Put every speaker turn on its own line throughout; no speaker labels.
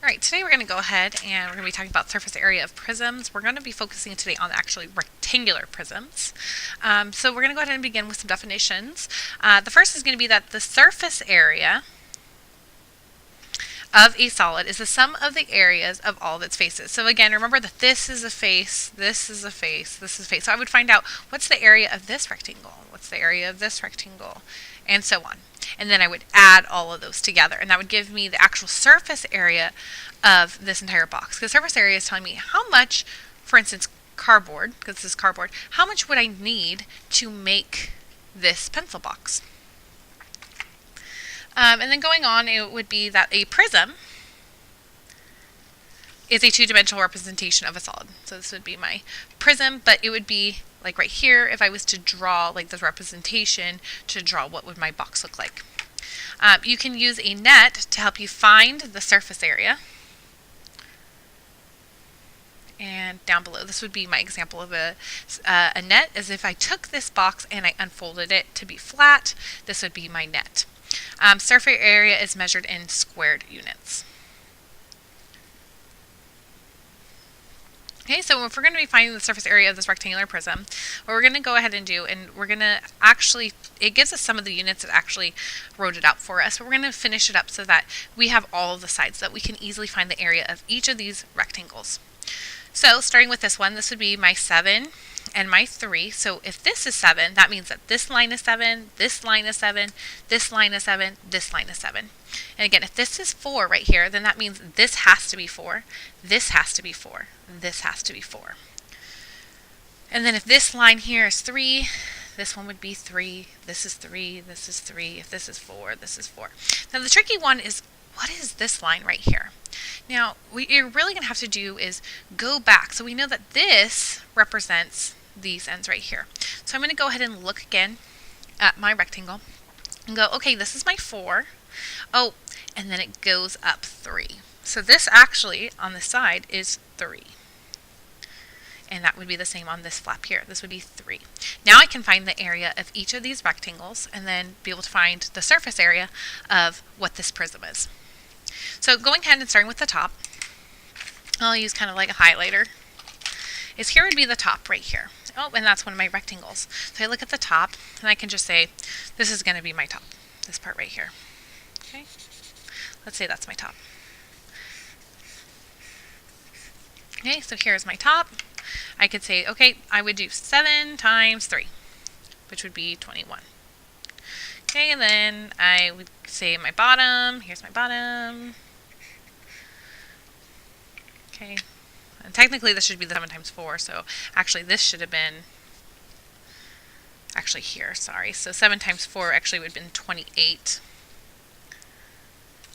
All right, today we're going to go ahead and we're going to be talking about surface area of prisms. We're going to be focusing today on actually rectangular prisms. So we're going to go ahead and begin with some definitions. The first is going to be that the surface area of a solid is the sum of the areas of all of its faces. So again, remember that this is a face, this is a face, this is a face. So I would find out what's the area of this rectangle, what's the area of this rectangle, and so on. And then I would add all of those together, and that would give me the actual surface area of this entire box. Because surface area is telling me how much, for instance, cardboard, because this is cardboard, how much would I need to make this pencil box? And then going on, it would be that a prism is a two-dimensional representation of a solid. So this would be my prism, but it would be like right here, if I was to draw like this representation to draw what would my box look like. You can use a net to help you find the surface area. And down below, this would be my example of a net, as if I took this box and I unfolded it to be flat, this would be my net. Surface area is measured in squared units. Okay, so if we're going to be finding the surface area of this rectangular prism, what we're going to go ahead and do, and we're going to actually, it gives us some of the units that actually wrote it out for us, but we're going to finish it up so that we have all of the sides, so that we can easily find the area of each of these rectangles. So starting with this one, this would be my 7 and my 3. So if this is 7, that means that this line is 7, this line is 7, this line is 7, this line is 7. And again, if this is 4 right here, then that means this has to be 4, this has to be 4, this has to be 4. And then if this line here is 3, this one would be 3, this is 3, this is 3, if this is 4, this is 4. Now the tricky one is, what is this line right here? Now, what you're really going to have to do is go back. So we know that this represents these ends right here. So I'm going to go ahead and look again at my rectangle and go, okay, this is my 4. Oh, and then it goes up 3. So this actually, on the side, is 3. And that would be the same on this flap here. This would be 3. Now I can find the area of each of these rectangles and then be able to find the surface area of what this prism is. So going ahead and starting with the top, I'll use kind of like a highlighter, is here would be the top right here. Oh, and that's one of my rectangles. So I look at the top and I can just say, this is going to be my top, this part right here. Okay, let's say that's my top. Okay, so here's my top. I could say, okay, I would do 7 times 3, which would be 21. Okay, and then I would say my bottom, here's my bottom. Okay, and technically this should be the 7 times 4, so actually this should have been, actually here, sorry. So 7 times 4 actually would have been 28.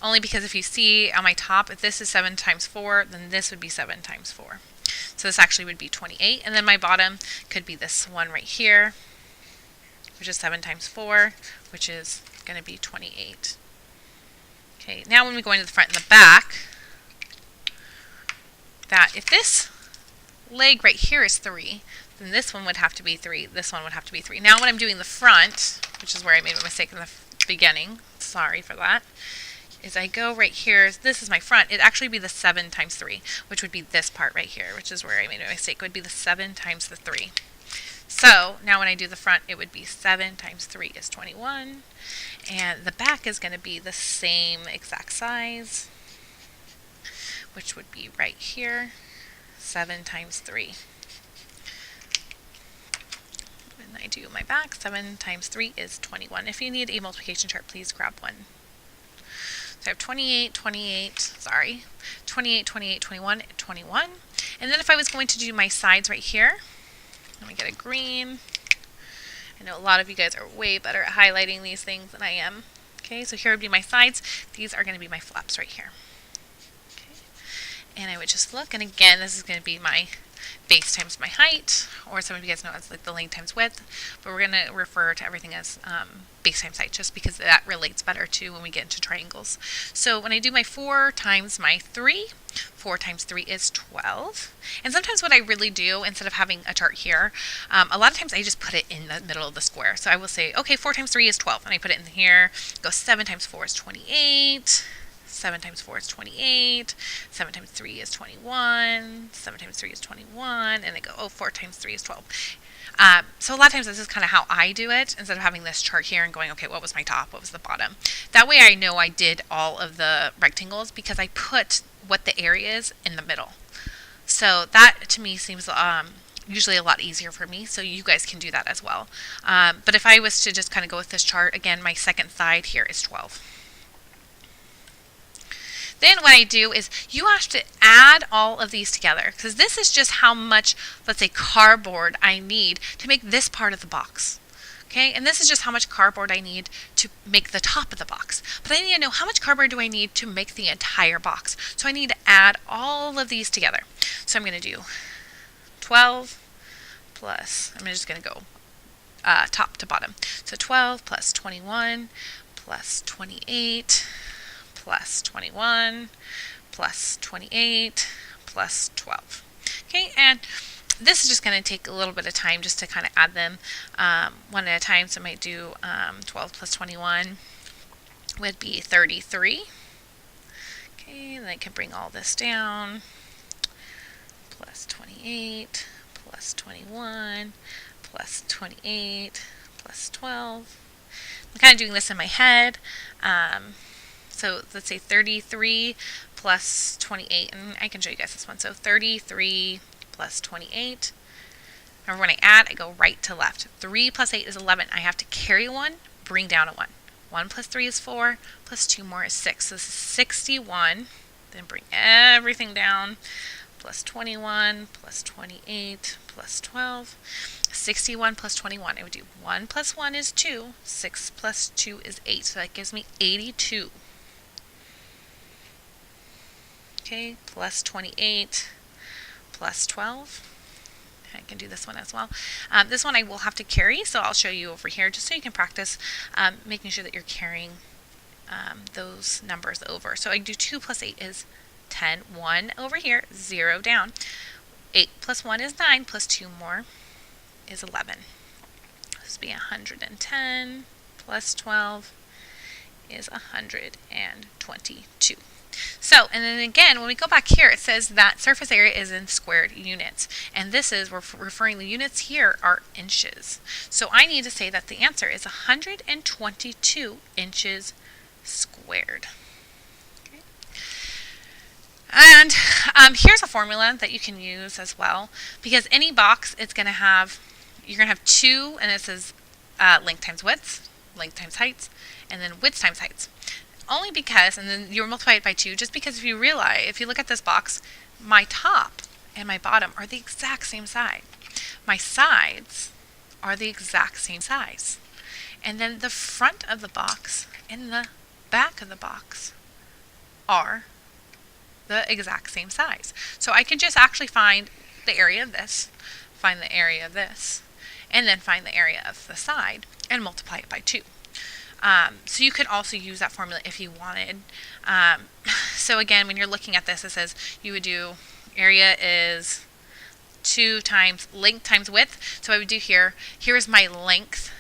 Only because if you see on my top, if this is 7 times 4, then this would be 7 times 4. So this actually would be 28, and then my bottom could be this one right here, which is 7 times 4, which is going to be 28. Okay, now when we go into the front and the back, that if this leg right here is 3, then this one would have to be 3, this one would have to be 3. Now when I'm doing the front, which is where I made a mistake in the beginning, sorry for that, is I go right here, this is my front, it'd actually be the 7 times 3, which would be this part right here, which is where I made a mistake, it would be the 7 times the 3. So now when I do the front, it would be 7 times 3 is 21, and the back is going to be the same exact size, which would be right here, 7 times 3. When I do my back, 7 times 3 is 21. If you need a multiplication chart, please grab one. So I have 28, 28, sorry, 28, 28, 21, 21. And then if I was going to do my sides right here, let me get a green. I know a lot of you guys are way better at highlighting these things than I am. Okay, so here would be my sides. These are going to be my flaps right here. Okay, and I would just look, and again, this is going to be my base times my height, or some of you guys know it's like the length times width, but we're going to refer to everything as base times height, just because that relates better to when we get into triangles. So when I do my 4 times my 3, 4 times 3 is 12. And sometimes what I really do, instead of having a chart here, a lot of times I just put it in the middle of the square. So I will say, okay, 4 times 3 is 12, and I put it in here, go 7 times 4 is 28, 7 times 4 is 28. 7 times 3 is 21. 7 times 3 is 21. And they go, oh, 4 times 3 is 12. So a lot of times this is kind of how I do it, instead of having this chart here and going, okay, what was my top, what was the bottom? That way I know I did all of the rectangles because I put what the area is in the middle. So that to me seems usually a lot easier for me, so you guys can do that as well. But if I was to just kind of go with this chart, again, my second side here is 12. Then what I do is you have to add all of these together, because this is just how much, let's say, cardboard I need to make this part of the box. Okay, and this is just how much cardboard I need to make the top of the box. But I need to know how much cardboard do I need to make the entire box. So I need to add all of these together. So I'm going to do 12 plus, I'm just going to go top to bottom. So 12 plus 21 plus 28 plus 21 plus 28 plus 12. Okay, and this is just going to take a little bit of time just to kind of add them one at a time. So I might do 12 plus 21 would be 33. Okay, and then I can bring all this down. Plus 28 plus 21 plus 28 plus 12. I'm kind of doing this in my head. So let's say 33 plus 28, and I can show you guys this one. So 33 plus 28. Remember, when I add, I go right to left. 3 plus 8 is 11. I have to carry 1, bring down a 1. 1 plus 3 is 4, plus 2 more is 6. So this is 61. Then bring everything down. Plus 21, plus 28, plus 12. 61 plus 21. I would do 1 plus 1 is 2. 6 plus 2 is 8. So that gives me 82. Okay, plus 28 plus 12. I can do this one as well. This one I will have to carry, so I'll show you over here just so you can practice making sure that you're carrying those numbers over. So I do 2 plus 8 is 10. 1 over here, 0 down. 8 plus 1 is 9, plus 2 more is 11. This would be 110 plus 12 is 122. So, and then again, when we go back here, it says that surface area is in squared units. And this is, we're referring, the units here are inches. So I need to say that the answer is 122 inches squared. Okay. And here's a formula that you can use as well. Because any box, it's going to have, you're going to have 2, and it says length times width, length times height, and then width times height. Only because, and then you multiply it by 2, just because if you realize, if you look at this box, my top and my bottom are the exact same size. My sides are the exact same size. And then the front of the box and the back of the box are the exact same size. So I could just actually find the area of this, find the area of this, and then find the area of the side and multiply it by 2. So you could also use that formula if you wanted. So again, when you're looking at this, it says you would do area is 2 times length times width. So I would do here is my length,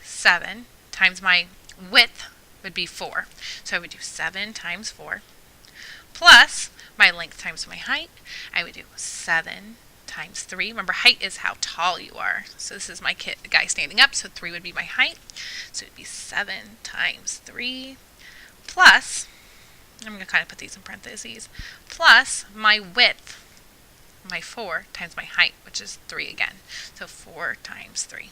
7, times my width would be 4. So I would do 7 times 4, plus my length times my height. I would do 7 times 3. Remember, height is how tall you are. So this is my guy standing up, so 3 would be my height. So it would be 7 times 3 plus, I'm going to kind of put these in parentheses, plus my width, my 4 times my height, which is 3 again. So 4 times 3.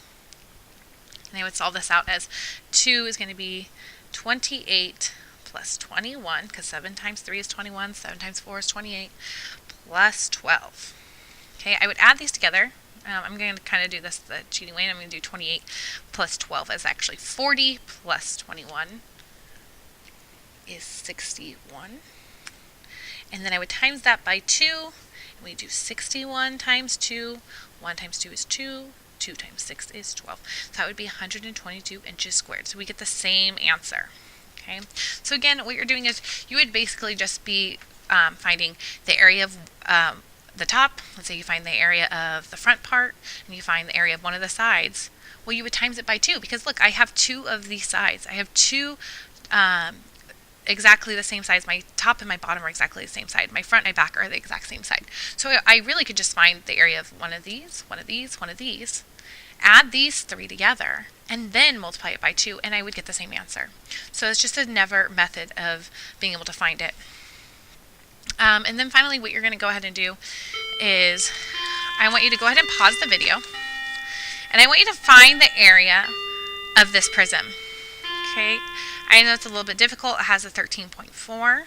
And I would solve this out as 2 is going to be 28 plus 21, because 7 times 3 is 21, 7 times 4 is 28, plus 12. Okay, I would add these together. I'm going to kind of do this the cheating way, and I'm going to do 28 plus 12 is actually 40, plus 21 is 61. And then I would times that by 2, and we do 61 times 2. 1 times 2 is 2. 2 times 6 is 12. So that would be 122 inches squared. So we get the same answer. Okay. So again, what you're doing is you would basically just be finding the area of the top. Let's say you find the area of the front part, and you find the area of one of the sides. Well, you would times it by 2, because look, I have 2 of these sides. I have 2 exactly the same size. My top and my bottom are exactly the same side. My front and my back are the exact same side. So I really could just find the area of one of these, one of these, one of these, add these three together, and then multiply it by 2, and I would get the same answer. So it's just a never method of being able to find it. And then finally, what you're going to go ahead and do is I want you to go ahead and pause the video, and I want you to find the area of this prism. Okay, I know it's a little bit difficult. It has a 13.4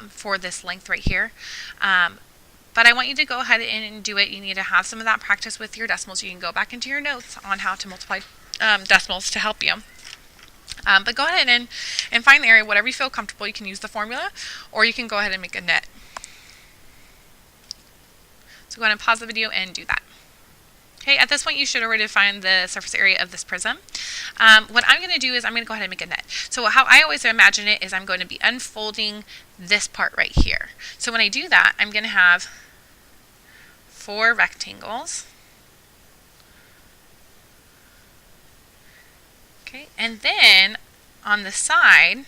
for this length right here. But I want you to go ahead and do it. You need to have some of that practice with your decimals. You can go back into your notes on how to multiply decimals to help you. But go ahead and find the area, whatever you feel comfortable. You can use the formula, or you can go ahead and make a net. So go ahead and pause the video and do that. Okay, at this point you should already find the surface area of this prism. What I'm going to do is I'm going to go ahead and make a net. So how I always imagine it is I'm going to be unfolding this part right here. So when I do that, I'm going to have 4 rectangles. Okay, and then on the side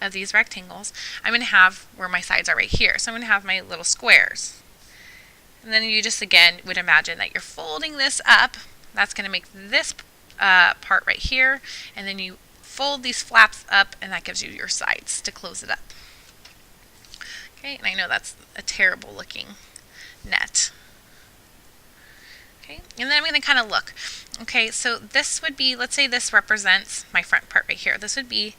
of these rectangles, I'm going to have where my sides are right here. So I'm going to have my little squares. And then you just, again, would imagine that you're folding this up. That's going to make this part right here. And then you fold these flaps up, and that gives you your sides to close it up. Okay, and I know that's a terrible looking net. Okay, and then I'm going to kind of look. Okay, so this would be, let's say this represents my front part right here. This would be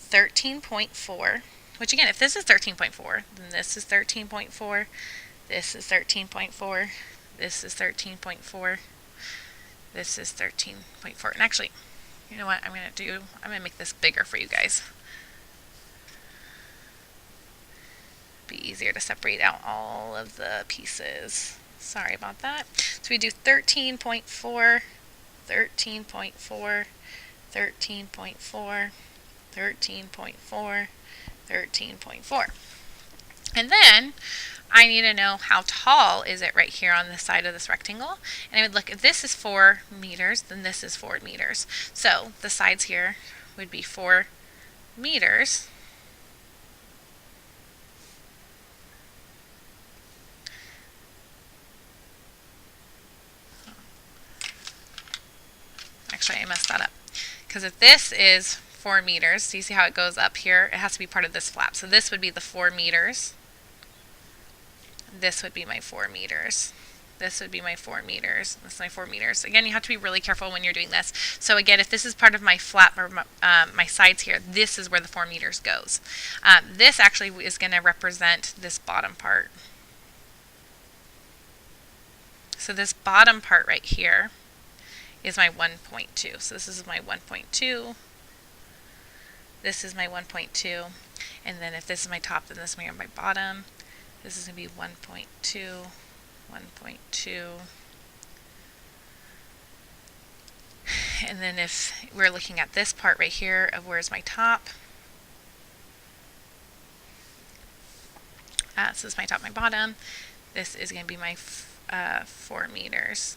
13.4, which again, if this is 13.4, then this is 13.4. This is 13.4, this is 13.4, this is 13.4. And actually, you know what I'm going to do? I'm going to make this bigger for you guys. Be easier to separate out all of the pieces. Sorry about that. So we do 13.4, 13.4, 13.4, 13.4, 13.4. And then I need to know how tall is it right here on the side of this rectangle. And I would look, if this is 4 meters, then this is 4 meters. So the sides here would be 4 meters. Actually, I messed that up. Because if this is 4 meters, so you see how it goes up here? It has to be part of this flap. So this would be the 4 meters. This would be my 4 meters. This would be my 4 meters. This is my 4 meters. Again, you have to be really careful when you're doing this. So again, if this is part of my flap or my sides here, this is where the 4 meters goes. This actually is going to represent this bottom part. So this bottom part right here is my 1.2. So this is my 1.2. This is my 1.2. And then if this is my top, then this is my bottom. This is going to be 1.2, 1.2. And then if we're looking at this part right here of where's my top, this is my top, my bottom. This is going to be my 4 meters.